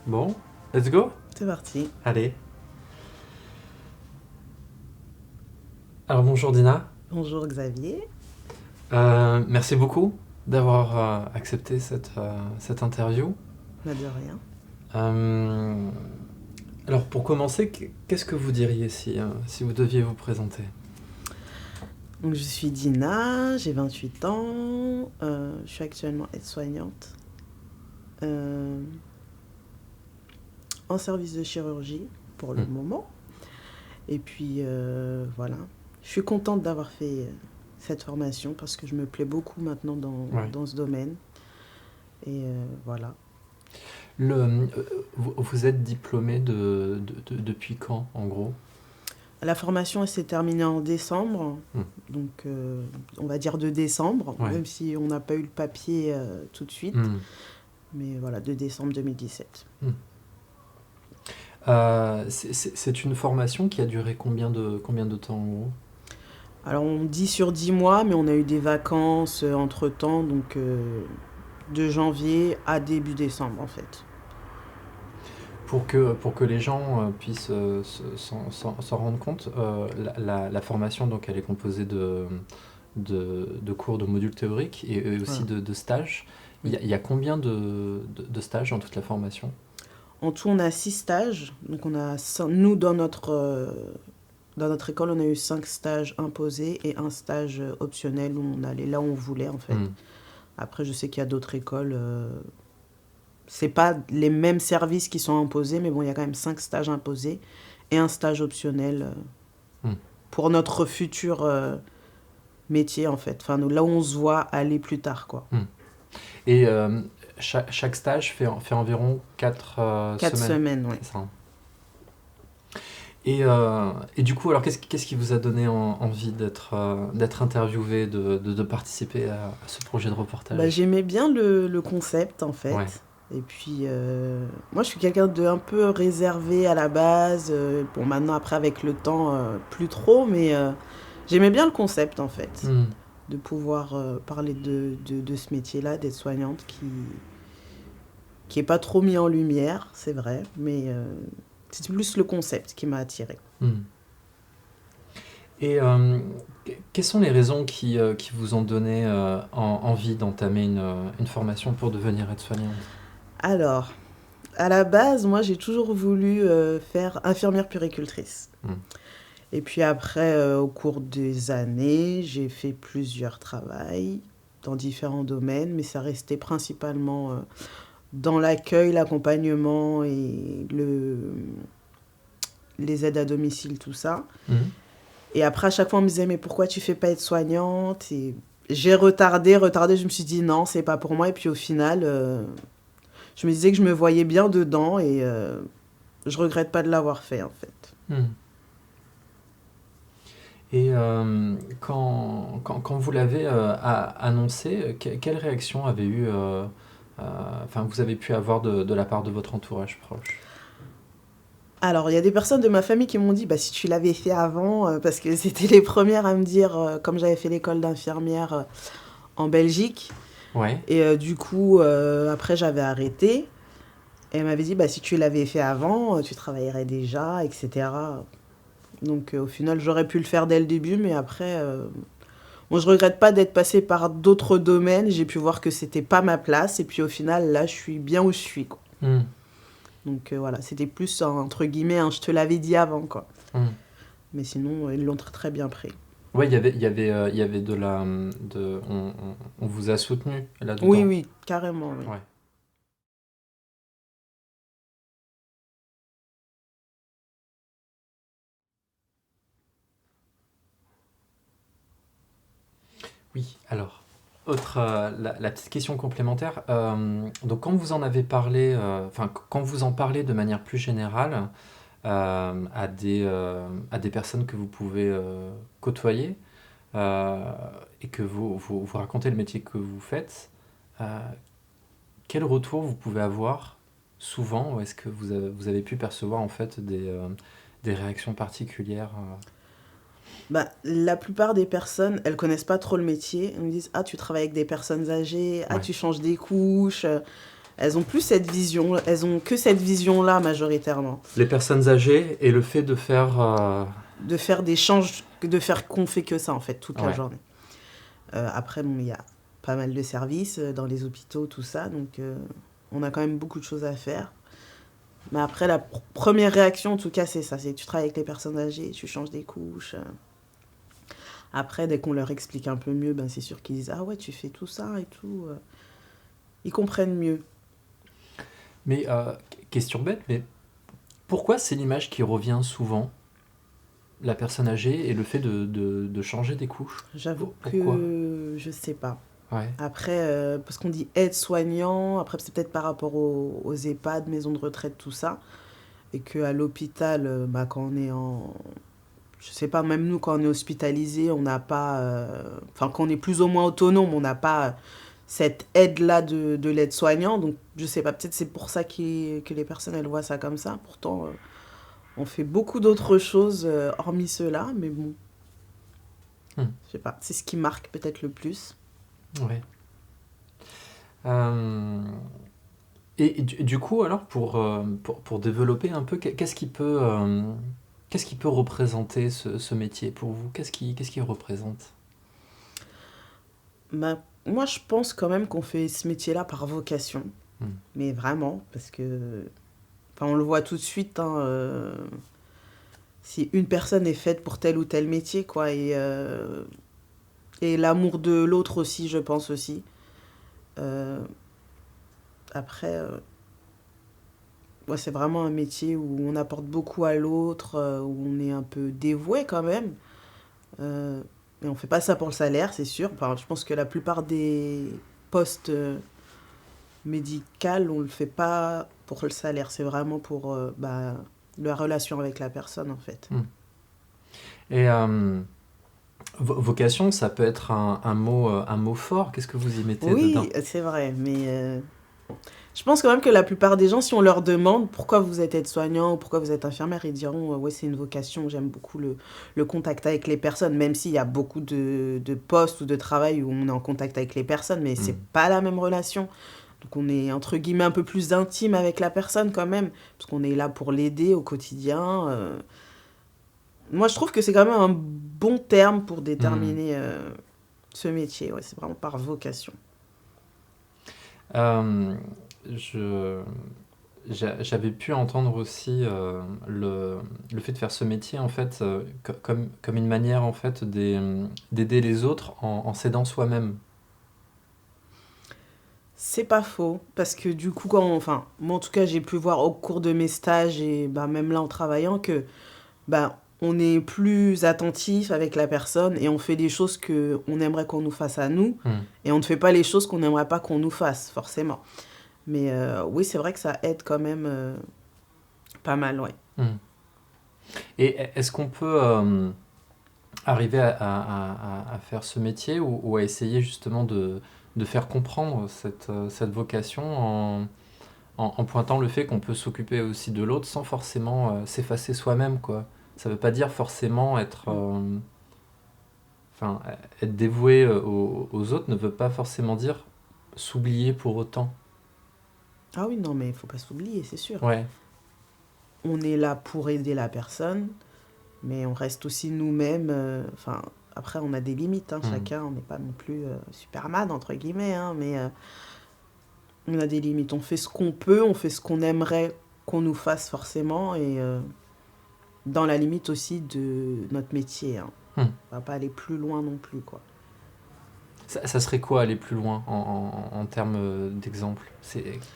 Bon, let's go. C'est parti. Allez. Alors bonjour Dina. Bonjour Xavier. Merci beaucoup d'avoir accepté cette interview. Bah, de rien. Euh, alors pour commencer, qu'est-ce que vous diriez si vous deviez vous présenter? Donc, je suis Dina, j'ai 28 ans, je suis actuellement aide-soignante euh, en service de chirurgie pour le Hmm. moment. Et puis voilà, je suis contente d'avoir fait cette formation parce que je me plais beaucoup maintenant Ouais. dans ce domaine. Et voilà. Vous êtes diplômé depuis quand en gros? La formation elle s'est terminée en décembre, Hmm. donc on va dire de décembre, Ouais. même si on n'a pas eu le papier tout de suite. Hmm. Mais voilà, de décembre 2017. Hmm. C'est une formation qui a duré combien de temps en gros? Alors on dit sur 10 mois, mais on a eu des vacances entre-temps, donc de janvier à début décembre en fait. Pour que les gens puissent s'en rendre compte, la formation, donc, elle est composée de cours, de modules théoriques et aussi Voilà. de stages. Il y Oui. a, il y a combien de stages dans toute la formation? En tout, on a 6 stages. Donc nous, dans notre école, on a eu 5 stages imposés et un stage optionnel où on allait là où on voulait en fait. Hmm. Après, je sais qu'il y a d'autres écoles, c'est pas les mêmes services qui sont imposés, mais bon, il y a quand même 5 stages imposés et un stage optionnel Hmm. pour notre futur métier en fait. Enfin, là où on se voit aller plus tard quoi. Hmm. Et chaque stage fait environ 4 4 semaines, semaines, ouais. c'est ça, hein? Et du coup, alors qu'est-ce qui vous a donné envie d'être interviewé, de participer à ce projet de Bah, reportage? j'aimais bien le concept en Ouais. fait. Et puis, moi je suis quelqu'un de un peu réservé à la base. Bon, maintenant après avec le temps, plus trop, mais j'aimais bien le concept en fait. Hmm. De pouvoir parler de ce métier-là, d'être soignante, qui est pas trop mis en lumière, c'est vrai, mais c'est plus le concept qui m'a attirée. Hmm. Et quelles sont les raisons qui vous ont donné envie d'entamer une formation pour devenir aide-soignante? Alors, à la base, moi j'ai toujours voulu faire infirmière puricultrice. Hmm. Et puis après, au cours des années, j'ai fait plusieurs travails dans différents domaines, mais ça restait principalement dans l'accueil, l'accompagnement et les aides à domicile, tout ça. Mhm. Et après, à chaque fois, on me disait, mais pourquoi tu fais pas être soignante? Et j'ai retardé, je me suis dit, non, c'est pas pour moi. Et puis au final, je me disais que je me voyais bien dedans et je regrette pas de l'avoir fait, en fait. Hmm. Et quand vous l'avez annoncé, quelle réaction vous avez pu avoir de la part de votre entourage proche? Alors, il y a des personnes de ma famille qui m'ont dit, bah, si tu l'avais fait avant, parce que c'était les premières à me dire, comme j'avais fait l'école d'infirmière en Belgique, Ouais. et du coup, après, j'avais arrêté. Et elle m'avait dit, bah, si tu l'avais fait avant, tu travaillerais déjà, etc. Donc, au final, j'aurais pu le faire dès le début, mais après, bon, je regrette pas d'être passée par d'autres domaines. J'ai pu voir que c'était pas ma place, et puis au final, là, je suis bien où je suis, quoi. Hmm. Donc, voilà, c'était plus, entre guillemets, je te l'avais dit avant, quoi. Hmm. Mais sinon, ils l'ont très, très bien pris. Ouais, il y avait de la, on vous a soutenu Oui, là-dedans. oui, carrément, oui. Ouais. Oui, alors, la petite question complémentaire. Donc, quand vous en avez parlé, quand vous en parlez de manière plus générale à des personnes que vous pouvez côtoyer et que vous racontez le métier que vous faites, euh, quel retour vous pouvez avoir souvent, ou est-ce que vous avez pu percevoir en fait des réactions particulières? Bah, la plupart des personnes, elles connaissent pas trop le métier. Elles me disent, ah, tu travailles avec des personnes âgées, ah, Ouais. tu changes des couches. elles ont plus cette vision, elles ont que cette vision-là majoritairement. Les personnes âgées et le fait de faire... De faire des changes, de faire qu'on fait que ça en fait toute la Ouais. journée. Après, bon, il y a pas mal de services dans les hôpitaux, tout ça, donc on a quand même beaucoup de choses à faire. Mais après, la première réaction, en tout cas, c'est ça. C'est tu travailles avec les personnes âgées, tu changes des couches. Après, dès qu'on leur explique un peu mieux, ben, c'est sûr qu'ils disent « Ah ouais, tu fais tout ça et tout. » Ils comprennent mieux. Mais, question bête, mais pourquoi c'est l'image qui revient souvent, la personne âgée, et le fait de changer des couches? J'avoue Pourquoi? que je sais pas. Ouais. Après, parce qu'on dit aide-soignant, après c'est peut-être par rapport aux EHPAD, maisons de retraite, tout ça. Et qu'à l'hôpital, bah, quand on est en... Je sais pas, même nous, quand on est hospitalisé, on n'a pas... Enfin, quand on est plus ou moins autonome, on n'a pas cette aide-là de l'aide-soignant. Donc, je sais pas, peut-être c'est pour ça que les personnes, elles voient ça comme ça. Pourtant, on fait beaucoup d'autres choses hormis cela, mais bon, je sais pas, c'est ce qui marque peut-être le plus. Ouais. Et du coup, alors, pour développer un peu, qu'est-ce qui peut représenter ce métier pour vous? Qu'est-ce qui représente? Bah, moi, je pense quand même qu'on fait ce métier-là par vocation. Hmm. Mais vraiment, parce que... Enfin, on le voit tout de suite, hein, si une personne est faite pour tel ou tel métier, quoi. Et l'amour de l'autre aussi, je pense aussi. Euh, après, ouais, c'est vraiment un métier où on apporte beaucoup à l'autre, où on est un peu dévoué quand même. Mais on fait pas ça pour le salaire, c'est sûr. Enfin, je pense que la plupart des postes médicaux, on le fait pas pour le salaire. C'est vraiment pour bah, la relation avec la personne, en fait. Et vocation, ça peut être un mot fort. Qu'est-ce que vous y mettez dedans? Oui, c'est vrai, mais je pense quand même que la plupart des gens, si on leur demande pourquoi vous êtes aide-soignant ou pourquoi vous êtes infirmière, ils diront ouais, c'est une vocation, j'aime beaucoup le contact avec les personnes, même s'il y a beaucoup de postes ou de travail où on est en contact avec les personnes, mais c'est pas la même relation. Donc on est entre guillemets un peu plus intime avec la personne quand même, parce qu'on est là pour l'aider au quotidien. Moi, je trouve que c'est quand même un bon terme pour déterminer ce métier. Ouais, c'est vraiment par vocation. Je j'avais pu entendre aussi le fait de faire ce métier en fait comme une manière en fait d'aider les autres en s'aidant soi-même. C'est pas faux, parce que du coup, enfin, moi en tout cas, j'ai pu voir au cours de mes stages et bah, même là en travaillant que bah, on est plus attentif avec la personne et on fait des choses que on aimerait qu'on nous fasse à nous et on ne fait pas les choses qu'on n'aimerait pas qu'on nous fasse, forcément. Mais oui, c'est vrai que ça aide quand même pas mal, ouais. Et est-ce qu'on peut arriver à faire ce métier ou à essayer justement de faire comprendre cette vocation en pointant le fait qu'on peut s'occuper aussi de l'autre sans forcément s'effacer soi-même, quoi. Ça veut pas dire forcément enfin, être dévoué aux autres ne veut pas forcément dire s'oublier pour autant. Ah oui, non, mais il faut pas s'oublier, c'est sûr. Ouais. On est là pour aider la personne, mais on reste aussi nous-mêmes. Enfin, après, on a des limites, hein, chacun. On n'est pas non plus Superman, entre guillemets, hein, mais on a des limites. On fait ce qu'on peut, on fait ce qu'on aimerait qu'on nous fasse forcément, et dans la limite aussi de notre métier. Hein. On va pas aller plus loin non plus, quoi. Ça serait quoi aller plus loin en termes d'exemple?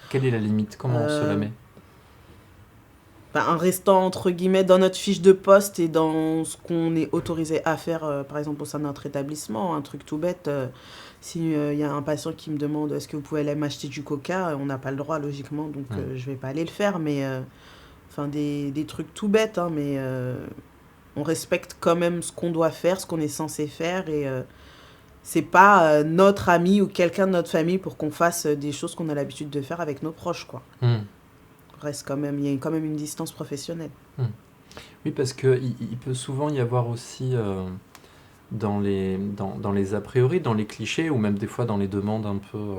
Quelle est la limite? Comment on se la met? Ben, en restant, entre guillemets, dans notre fiche de poste et dans ce qu'on est autorisé à faire, par exemple, au sein de notre établissement. Un truc tout bête, s'il y a un patient qui me demande est-ce que vous pouvez aller m'acheter du coca, on n'a pas le droit, logiquement, donc je vais pas aller le faire. Mais, enfin, des trucs tout bêtes, hein, mais on respecte quand même ce qu'on doit faire, ce qu'on est censé faire. Et c'est pas notre ami ou quelqu'un de notre famille pour qu'on fasse des choses qu'on a l'habitude de faire avec nos proches, quoi. Reste quand même, il y a quand même une distance professionnelle. Oui, parce qu'il peut souvent y avoir aussi dans les a priori, dans les clichés, ou même des fois dans les demandes un peu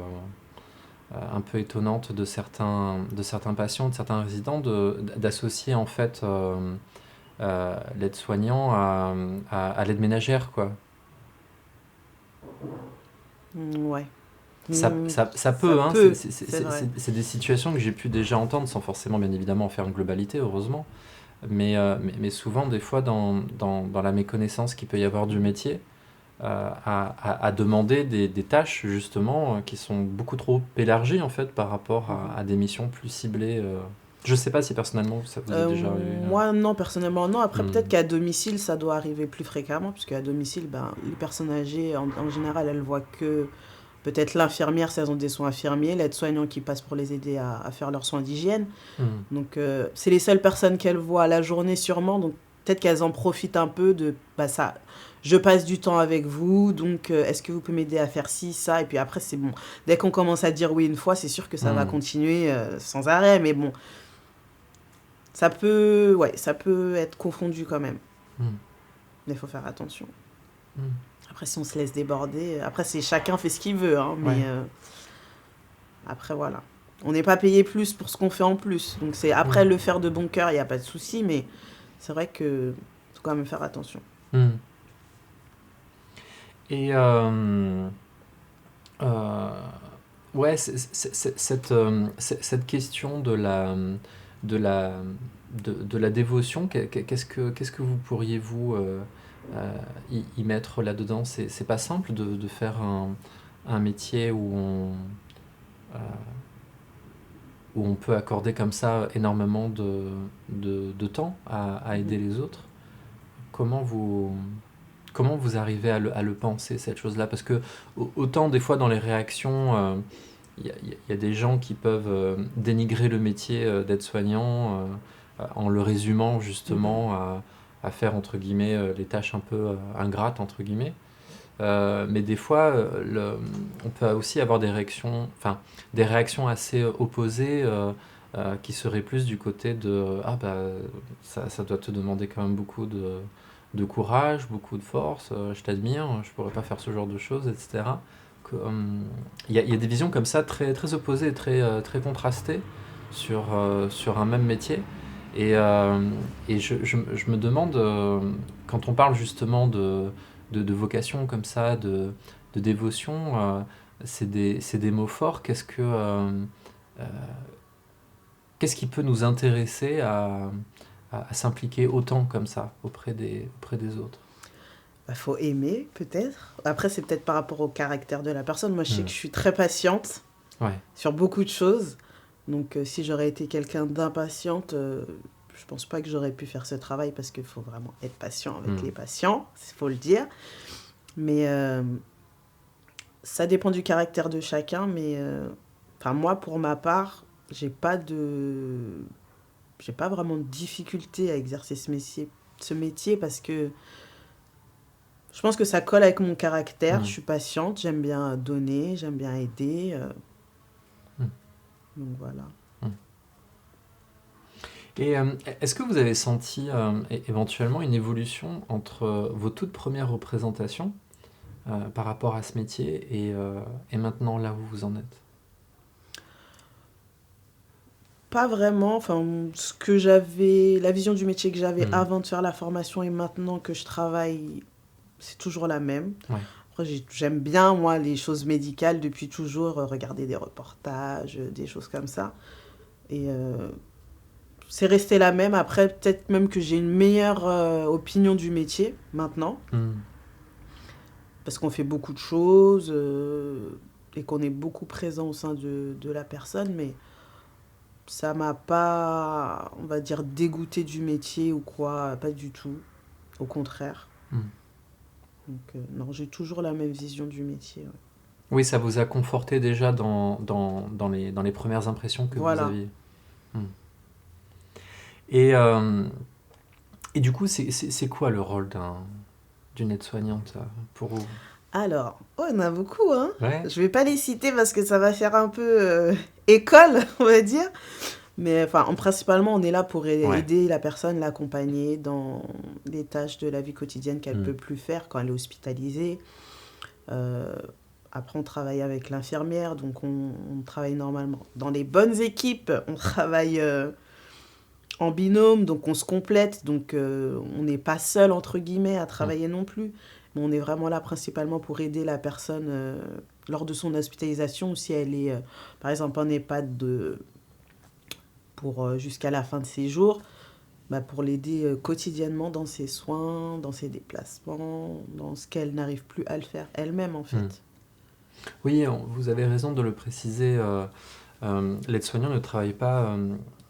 un peu étonnante de certains patients, de certains résidents, d'associer en fait l'aide-soignant à l'aide ménagère, quoi. Ouais. Ça Ça peut, hein, peut, c'est vrai. c'est des situations que j'ai pu déjà entendre, sans forcément, bien évidemment, en faire une globalité, heureusement. Mais souvent, des fois, dans la méconnaissance qu'il peut y avoir du métier, à demander des tâches, justement, qui sont beaucoup trop élargies, en fait, par rapport Mhm. à des missions plus ciblées. Je sais pas si, personnellement, ça vous a déjà eu... Moi, non, personnellement, non. Après, Hmm. peut-être qu'à domicile, ça doit arriver plus fréquemment, puisque à domicile, ben, les personnes âgées, en général, elles voient que peut-être l'infirmière, si elles ont des soins infirmiers, l'aide-soignant qui passe pour les aider à faire leurs soins d'hygiène. Hmm. Donc, c'est les seules personnes qu'elles voient à la journée, sûrement. Donc, peut-être qu'elles en profitent un peu de, bah, ça, je passe du temps avec vous, donc est-ce que vous pouvez m'aider à faire ci, ça? Et puis après, c'est bon. Dès qu'on commence à dire oui une fois, c'est sûr que ça va Hmm. continuer sans arrêt, mais bon, ça peut être confondu quand même. Hmm. Mais il faut faire attention. Hmm. Après, si on se laisse déborder, après, c'est chacun fait ce qu'il veut, hein, mais Ouais. après, voilà. On n'est pas payé plus pour ce qu'on fait en plus. Donc, c'est après Hmm. le faire de bon cœur, il n'y a pas de souci, mais c'est vrai que faut quand même faire attention. Hmm. Et euh, ouais, cette question de la, de la dévotion, qu'est-ce que vous pourriez vous y mettre là-dedans? C'est pas simple de faire un métier euh, où on peut accorder comme ça énormément de temps à aider les autres. Comment vous, comment vous arrivez à le penser, cette chose-là? Parce que autant des fois dans les réactions, il y a des gens qui peuvent dénigrer le métier d'aide-soignant en le résumant Mhm. justement à faire entre guillemets les tâches un peu ingrates entre guillemets. Mais des fois, on peut aussi avoir des réactions assez opposées qui seraient plus du côté de ah bah ça doit te demander quand même beaucoup de courage, beaucoup de force, je t'admire, je pourrais pas faire ce genre de choses, etc. Il y a des visions comme ça très, très opposées, très contrastées sur un même métier. Et je me demande, quand on parle justement de vocation comme ça, de dévotion, c'est des mots forts. Euh, qu'est-ce qui peut nous intéresser à s'impliquer autant comme ça auprès des autres? Bah, faut aimer, peut-être. Après, c'est peut-être par rapport au caractère de la personne. Moi, je sais que Hmm. je suis très patiente Ouais. sur beaucoup de choses. Donc, si j'aurais été quelqu'un d'impatiente, je pense pas que j'aurais pu faire ce travail parce qu'il faut vraiment être patient avec les Hmm. patients, il faut le dire. Mais ça dépend du caractère de chacun. Mais enfin, moi, pour ma part, j'ai pas vraiment de difficulté à exercer ce métier parce que je pense que ça colle avec mon caractère. Je Hmm. suis patiente, j'aime bien donner, j'aime bien aider. Hmm. Donc voilà. Hmm. Et est-ce que vous avez senti éventuellement une évolution entre vos toutes premières représentations par rapport à ce métier et maintenant là où vous en êtes? Pas vraiment. Enfin, la vision du métier que j'avais Hmm. avant de faire la formation et maintenant que je travaille, c'est toujours la même. Ouais. Après, j'aime bien, moi, les choses médicales depuis toujours, regarder des reportages, des choses comme ça. Et c'est resté la même. Après, peut-être même que j'ai une meilleure opinion du métier maintenant, Hmm. parce qu'on fait beaucoup de choses et qu'on est beaucoup présent au sein de la personne, mais ça m'a pas, on va dire, dégoûté du métier ou quoi, pas du tout. Au contraire. Hmm. Donc, non, j'ai toujours la même vision du métier. Ouais. Oui, ça vous a conforté déjà dans les premières impressions que vous Voilà. aviez. Hmm. Et, euh, et du coup, c'est quoi le rôle d'une aide-soignante pour vous? Alors, oh, il y en a beaucoup, hein. Ouais. Je vais pas les citer parce que ça va faire un peu école, on va dire. Mais enfin, principalement, on est là pour Ouais. aider la personne, l'accompagner dans les tâches de la vie quotidienne qu'elle Hmm. peut plus faire quand elle est hospitalisée. Euh, Après, on travaille avec l'infirmière, donc on travaille normalement dans les bonnes équipes. On travaille en binôme, donc on se complète. Donc on n'est pas seul, entre guillemets, à Mm. travailler non plus. Mais on est vraiment là principalement pour aider la personne lors de son hospitalisation, ou si elle est, par exemple, en EHPAD pour jusqu'à la fin de ses jours, bah, pour l'aider quotidiennement dans ses soins, dans ses déplacements, dans ce qu'elle n'arrive plus à le faire elle-même, en Mm. fait. Oui, vous avez raison de le préciser. L'aide-soignant ne travaille pas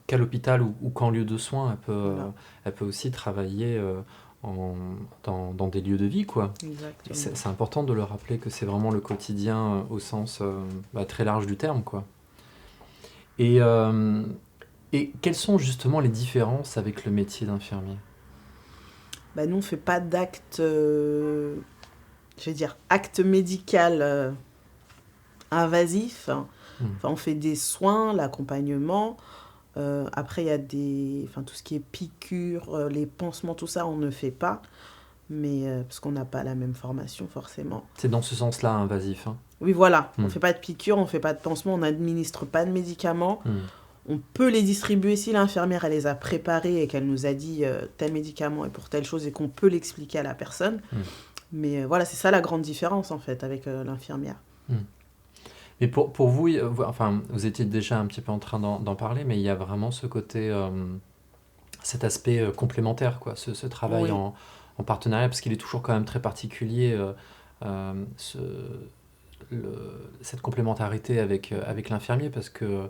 qu'à l'hôpital ou qu'en lieu de soins. Voilà, Elle peut aussi travailler dans des lieux de vie, quoi. Et exactement. c'est important de le rappeler que c'est vraiment le quotidien au sens très large du terme, quoi. Et, euh, et quelles sont justement les différences avec le métier d'infirmier? Bah, nous, on ne fait pas d'acte, je vais dire, acte médical invasif. Enfin, Hmm. on fait des soins, l'accompagnement. Après, il y a enfin, tout ce qui est piqûres, les pansements, tout ça, on ne fait pas. Mais parce qu'on n'a pas la même formation, forcément. C'est dans ce sens-là invasif, hein. Oui, voilà, on Hmm. ne fait pas de piqûres, on ne fait pas de pansements, on n'administre pas de médicaments. Hmm. On peut les distribuer si l'infirmière elle les a préparés et qu'elle nous a dit tel médicament est pour telle chose et qu'on peut l'expliquer à la personne. Hmm. Mais voilà, c'est ça la grande différence en fait avec l'infirmière. Hmm. Mais pour vous, enfin, vous étiez déjà un petit peu en train d'en parler, mais il y a vraiment ce côté, cet aspect complémentaire, quoi, ce travail Oui, en partenariat, parce qu'il est toujours quand même très particulier, euh, ce- cette complémentarité avec l'infirmier, parce que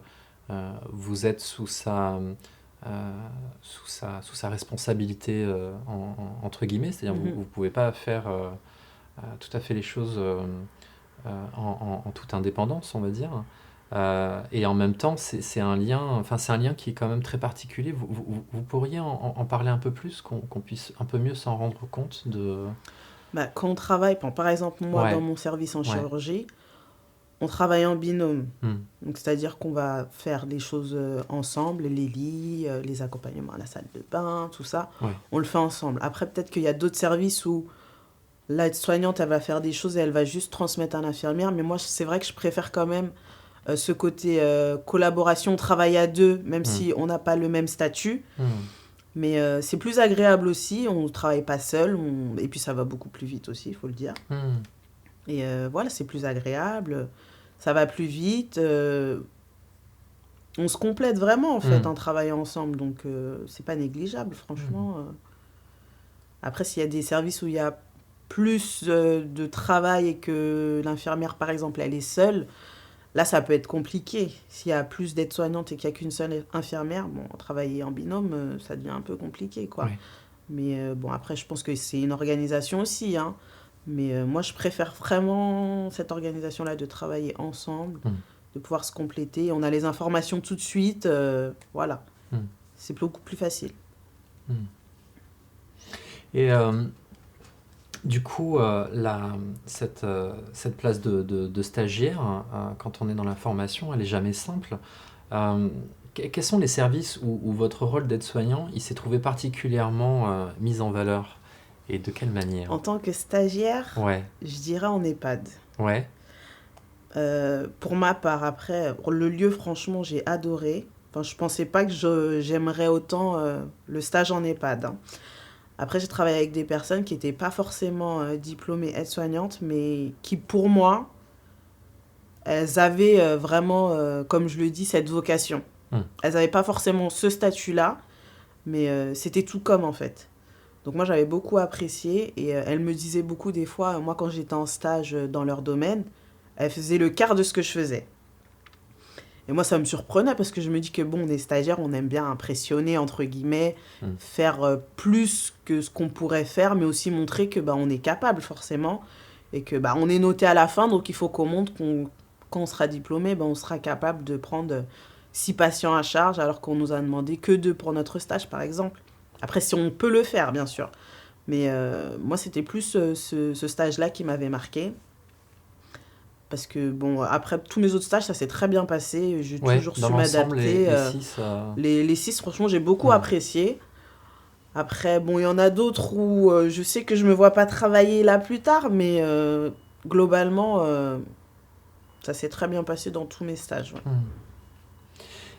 vous êtes sous sa responsabilité, entre guillemets, c'est-à-dire vous mhm, ne pouvez pas faire tout à fait les choses en toute indépendance, on va dire. Et en même temps, c'est un lien, enfin, c'est un lien qui est quand même très particulier. Vous pourriez en parler un peu plus, qu'on puisse un peu mieux s'en rendre compte de... Bah, quand on travaille, par exemple moi dans Ouais, mon service en ouais. chirurgie, on travaille en binôme. Hmm, Donc c'est-à-dire qu'on va faire les choses ensemble, les lits, les accompagnements à la salle de bain, tout ça, ouais. on le fait ensemble. Après peut-être qu'il y a d'autres services où l'aide-soignante elle va faire des choses et elle va juste transmettre à l'infirmière, mais moi c'est vrai que je préfère quand même ce côté collaboration, travail à deux, même Hmm, si on n'a pas le même statut. hmm, Mais c'est plus agréable aussi, on ne travaille pas seul, et puis ça va beaucoup plus vite aussi, il faut le dire. hmm, Et voilà, c'est plus agréable, ça va plus vite, on se complète vraiment en fait hmm, en travaillant ensemble, donc c'est pas négligeable hmm, franchement. Après, s'il y a des services où il y a plus de travail et que l'infirmière par exemple elle est seule, là, ça peut être compliqué. S'il y a plus d'aides-soignantes et qu'il n'y a qu'une seule infirmière, bon, travailler en binôme, ça devient un peu compliqué, quoi. ouais. Mais bon, après, je pense que c'est une organisation aussi, hein. Mais moi, je préfère vraiment cette organisation-là de travailler ensemble, Hmm, de pouvoir se compléter. On a les informations tout de suite, voilà. hmm, C'est beaucoup plus facile. hmm. Et du coup, cette place de stagiaire, quand on est dans la formation, elle est jamais simple. Euh, Quels sont les services où votre rôle d'aide-soignant, il s'est trouvé particulièrement mis en valeur? Et de quelle manière? En tant que stagiaire, Ouais, je dirais en EHPAD. ouais, Pour ma part, après, le lieu, franchement, j'ai adoré. Enfin, je pensais pas que j'aimerais autant le stage en EHPAD, hein. Après, j'ai travaillé avec des personnes qui n'étaient pas forcément diplômées aides-soignantes, mais qui, pour moi, elles avaient vraiment, comme je le dis, cette vocation. hmm, Elles n'avaient pas forcément ce statut-là, mais c'était tout comme, en fait. Donc moi, j'avais beaucoup apprécié et elles me disaient beaucoup des fois, moi, quand j'étais en stage dans leur domaine, elles faisaient le quart de ce que je faisais. Et moi, ça me surprenait parce que je me dis que bon, on est stagiaire, on aime bien impressionner, entre guillemets, hmm, faire plus que ce qu'on pourrait faire, mais aussi montrer que bah, on est capable, forcément, et que bah, on est noté à la fin, donc il faut qu'on montre quand on sera diplômé, bah, on sera capable de prendre 6 patients à charge, alors qu'on nous a demandé que 2 pour notre stage, par exemple. Après, si on peut le faire, bien sûr. Mais moi, c'était plus ce stage-là qui m'avait marqué. Parce que, bon, après tous mes autres stages, ça s'est très bien passé. J'ai ouais. toujours Dans su l'ensemble, m'adapter. les six... Les 6, franchement, j'ai beaucoup hmm, apprécié. Après, bon, il y en a d'autres où je sais que je me vois pas travailler là plus tard, mais globalement, Ça s'est très bien passé dans tous mes stages. Ouais.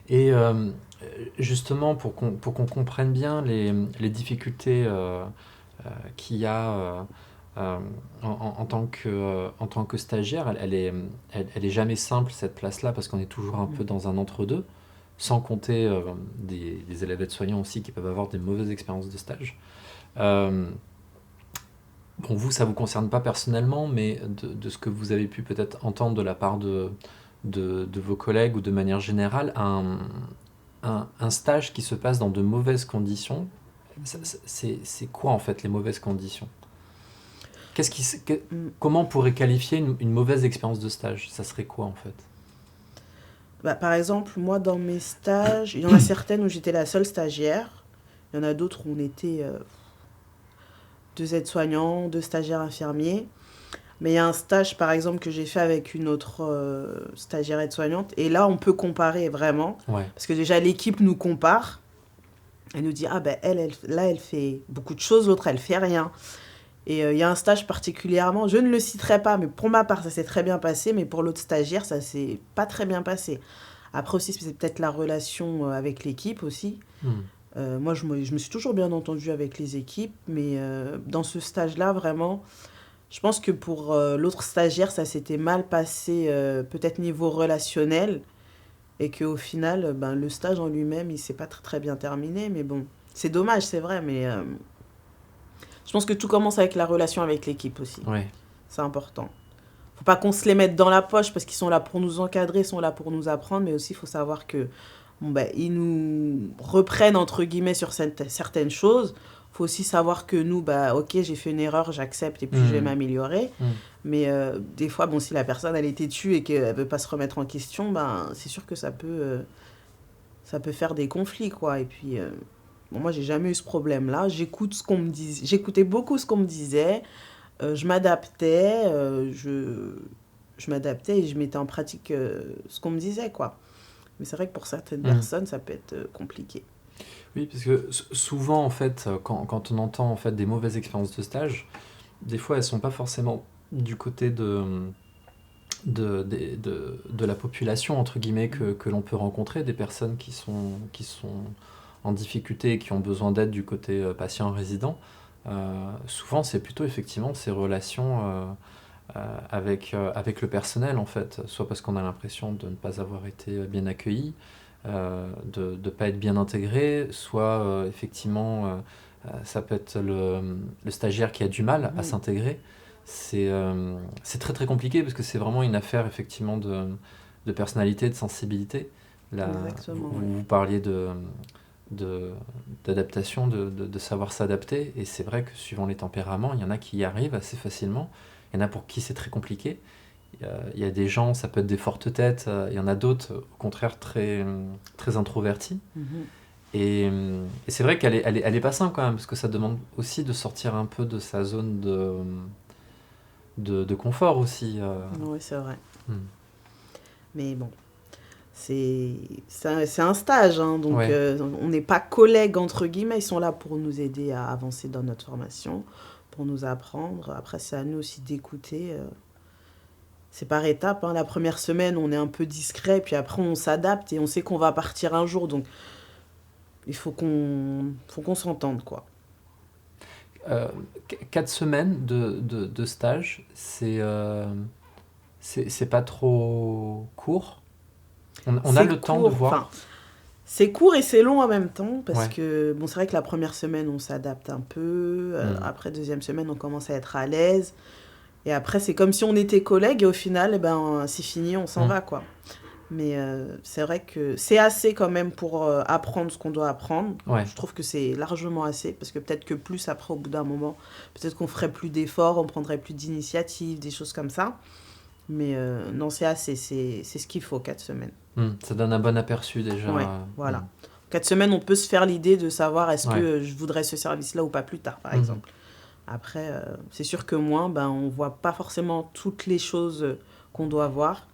Et justement, pour qu'on comprenne bien les difficultés qu'il y a en tant que stagiaire, elle est jamais simple cette place-là parce qu'on est toujours un peu dans un entre-deux, sans compter des élèves aides-soignants aussi qui peuvent avoir des mauvaises expériences de stage. Euh, bon, vous, ça ne vous concerne pas personnellement, mais de ce que vous avez pu peut-être entendre de la part de vos collègues ou de manière générale, un stage qui se passe dans de mauvaises conditions, c'est quoi en fait les mauvaises conditions? Comment on pourrait qualifier une mauvaise expérience de stage? Ça serait quoi en fait? Bah, par exemple, moi, dans mes stages, il y en a certaines où j'étais la seule stagiaire. Il y en a d'autres où on était 2 aides-soignants, 2 stagiaires infirmiers. Mais il y a un stage, par exemple, que j'ai fait avec une autre stagiaire aide-soignante. Et là, on peut comparer vraiment. Ouais. Parce que déjà, l'équipe nous compare. Elle nous dit, ah ben, là, elle fait beaucoup de choses, l'autre, elle fait rien. Et il y a un stage particulièrement, je ne le citerai pas, mais pour ma part, ça s'est très bien passé. Mais pour l'autre stagiaire, ça s'est pas très bien passé. Après aussi, c'est peut-être la relation avec l'équipe aussi. Moi, je me suis toujours bien entendue avec les équipes. Mais dans ce stage-là, vraiment... Je pense que pour l'autre stagiaire, ça s'était mal passé, peut-être niveau relationnel, et qu'au final, ben, le stage en lui-même, il s'est pas très, très bien terminé. Mais bon, c'est dommage, c'est vrai, mais je pense que tout commence avec la relation avec l'équipe aussi. Ouais. C'est important. Faut pas qu'on se les mette dans la poche parce qu'ils sont là pour nous encadrer, ils sont là pour nous apprendre, mais aussi il faut savoir que bon, ben, ils nous reprennent entre guillemets sur certaines choses. Faut aussi savoir que nous, bah, ok, j'ai fait une erreur, j'accepte et puis je vais m'améliorer. Mais des fois, bon, si la personne elle est têtue et qu'elle veut pas se remettre en question, ben, c'est sûr que ça peut faire des conflits, quoi. Et puis, bon, moi, j'ai jamais eu ce problème-là. J'écoutais beaucoup ce qu'on me disait. Je m'adaptais, je m'adaptais et je mettais en pratique ce qu'on me disait, quoi. Mais c'est vrai que pour certaines personnes, ça peut être compliqué. Oui, parce que souvent, en fait, quand on entend en fait, des mauvaises expériences de stage, des fois, elles sont pas forcément du côté de la population, entre guillemets, que l'on peut rencontrer, des personnes qui sont en difficulté et qui ont besoin d'aide du côté patient-résident. Souvent, c'est plutôt effectivement ces relations avec le personnel, en fait, soit parce qu'on a l'impression de ne pas avoir été bien accueilli, de ne pas être bien intégré, soit effectivement ça peut être le stagiaire qui a du mal à s'intégrer. C'est très très compliqué parce que c'est vraiment une affaire effectivement de personnalité, de sensibilité. Là, vous parliez d'adaptation, de savoir s'adapter, et c'est vrai que suivant les tempéraments, il y en a qui y arrivent assez facilement, il y en a pour qui c'est très compliqué. Il y a des gens, ça peut être des fortes têtes, il y en a d'autres, au contraire, très, très introvertis. Et c'est vrai qu'elle est pas simple quand même, parce que ça demande aussi de sortir un peu de sa zone de confort aussi. Oui, c'est vrai. Mais bon, c'est un stage, hein, donc on n'est pas collègues, entre guillemets. Ils sont là pour nous aider à avancer dans notre formation, pour nous apprendre. Après, c'est à nous aussi d'écouter. C'est par étapes, hein. La première semaine, on est un peu discret, puis après, on s'adapte et on sait qu'on va partir un jour. Donc, il faut qu'on s'entende, quoi. 4 semaines de stage, c'est pas trop court. On a le temps de voir. C'est court et c'est long en même temps, parce que bon, c'est vrai que la première semaine, on s'adapte un peu. Après, deuxième semaine, on commence à être à l'aise. Et après, c'est comme si on était collègues et au final, c'est fini, on s'en va, quoi. Mais c'est vrai que c'est assez quand même pour apprendre ce qu'on doit apprendre. Je trouve que c'est largement assez, parce que peut-être que plus après, au bout d'un moment, peut-être qu'on ferait plus d'efforts, on prendrait plus d'initiatives, des choses comme ça. Mais non, c'est assez, c'est ce qu'il faut, 4 semaines. Ça donne un bon aperçu déjà. Ouais, voilà. 4 semaines, on peut se faire l'idée de savoir est-ce que je voudrais ce service-là ou pas plus tard, par exemple. Après, c'est sûr que moi, on ne voit pas forcément toutes les choses qu'on doit voir.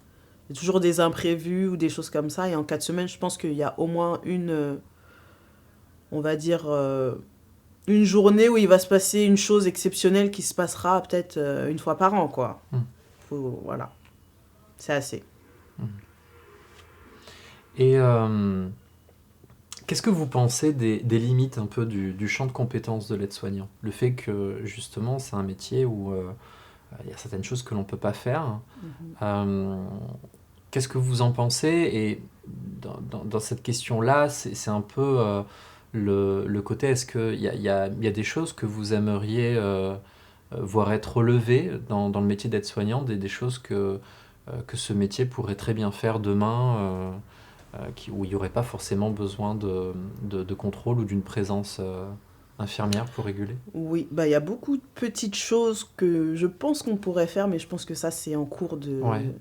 Il y a toujours des imprévus ou des choses comme ça. Et en 4 semaines, je pense qu'il y a au moins on va dire, une journée où il va se passer une chose exceptionnelle qui se passera peut-être une fois par an, quoi. Voilà. C'est assez. Et qu'est-ce que vous pensez des limites un peu du champ de compétences de l'aide-soignant? Le fait que justement c'est un métier où il y a certaines choses que l'on ne peut pas faire. Qu'est-ce que vous en pensez? Et dans cette question-là, c'est un peu le côté, est-ce qu'il y a des choses que vous aimeriez voir être relevées dans le métier d'aide-soignant, des choses que ce métier pourrait très bien faire demain, où il n'y aurait pas forcément besoin de contrôle ou d'une présence infirmière pour réguler? Oui, bah il y a beaucoup de petites choses que je pense qu'on pourrait faire, mais je pense que ça c'est en cours de... Ouais.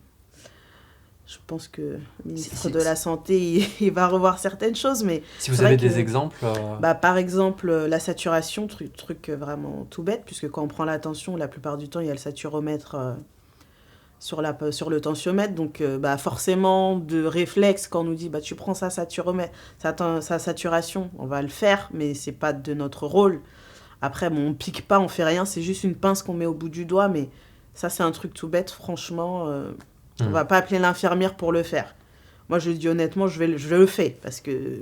Je pense que le ministre Si- de la Santé, il va revoir certaines choses, mais Si vous c'est vrai avez que, des exemples, bah, par exemple, la saturation, truc vraiment tout bête, puisque quand on prend la tension, la plupart du temps, il y a le saturomètre sur le tensiomètre. Donc, bah, forcément, de réflexe, quand on nous dit, bah, tu prends sa saturation, on va le faire, mais c'est pas de notre rôle. Après, bon, on pique pas, on fait rien, c'est juste une pince qu'on met au bout du doigt, mais ça, c'est un truc tout bête, franchement. On va pas appeler l'infirmière pour le faire. Moi, je le dis honnêtement, je le fais, parce que,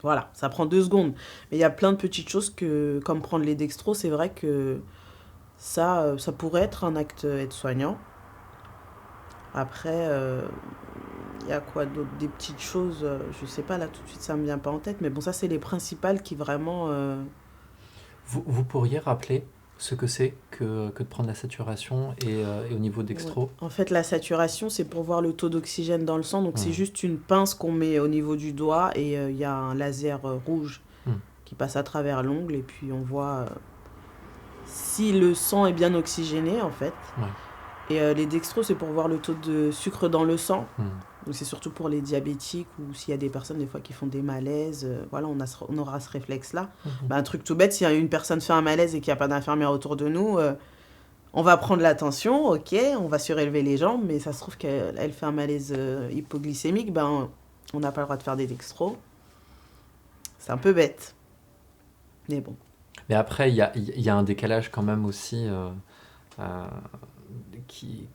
voilà, ça prend 2 secondes. Mais il y a plein de petites choses que, comme prendre les dextros, c'est vrai que ça pourrait être un acte aide-soignant. Après, il y a quoi d'autre? Des petites choses, je sais pas, là, tout de suite, ça me vient pas en tête. Mais bon, ça, c'est les principales qui vraiment... vous pourriez rappeler ce que c'est que de prendre la saturation et au niveau dextro? Ouais. En fait, la saturation, c'est pour voir le taux d'oxygène dans le sang. Donc, c'est juste une pince qu'on met au niveau du doigt et il y a un laser rouge qui passe à travers l'ongle. Et puis, on voit si le sang est bien oxygéné, en fait. Ouais. Et les dextros, c'est pour voir le taux de sucre dans le sang. Mm. Donc, c'est surtout pour les diabétiques ou s'il y a des personnes, des fois, qui font des malaises. Voilà, on aura ce réflexe-là. Bah, un truc tout bête, si une personne fait un malaise et qu'il n'y a pas d'infirmière autour de nous... on va prendre la tension, ok, on va surélever les jambes, mais ça se trouve qu'elle fait un malaise hypoglycémique, ben on n'a pas le droit de faire des dextros. C'est un peu bête. Mais bon. Mais après, il y a un décalage quand même aussi qui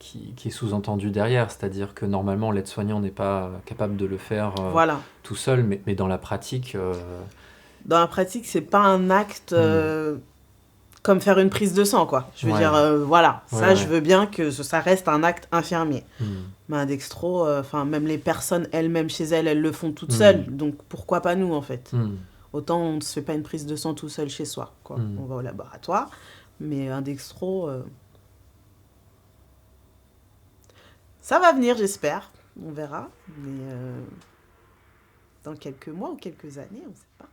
est sous-entendu derrière, c'est-à-dire que normalement l'aide-soignant n'est pas capable de le faire Voilà. tout seul, mais dans la pratique... Dans la pratique, c'est pas un acte comme faire une prise de sang, quoi. Je veux dire, voilà, ça, je veux bien que ça reste un acte infirmier. Mais un dextro, même les personnes elles-mêmes chez elles le font toutes seules, donc pourquoi pas nous, en fait. Autant on ne se fait pas une prise de sang tout seul chez soi, quoi. On va au laboratoire, mais un dextro... ça va venir, j'espère. On verra. Mais dans quelques mois ou quelques années, on ne sait pas.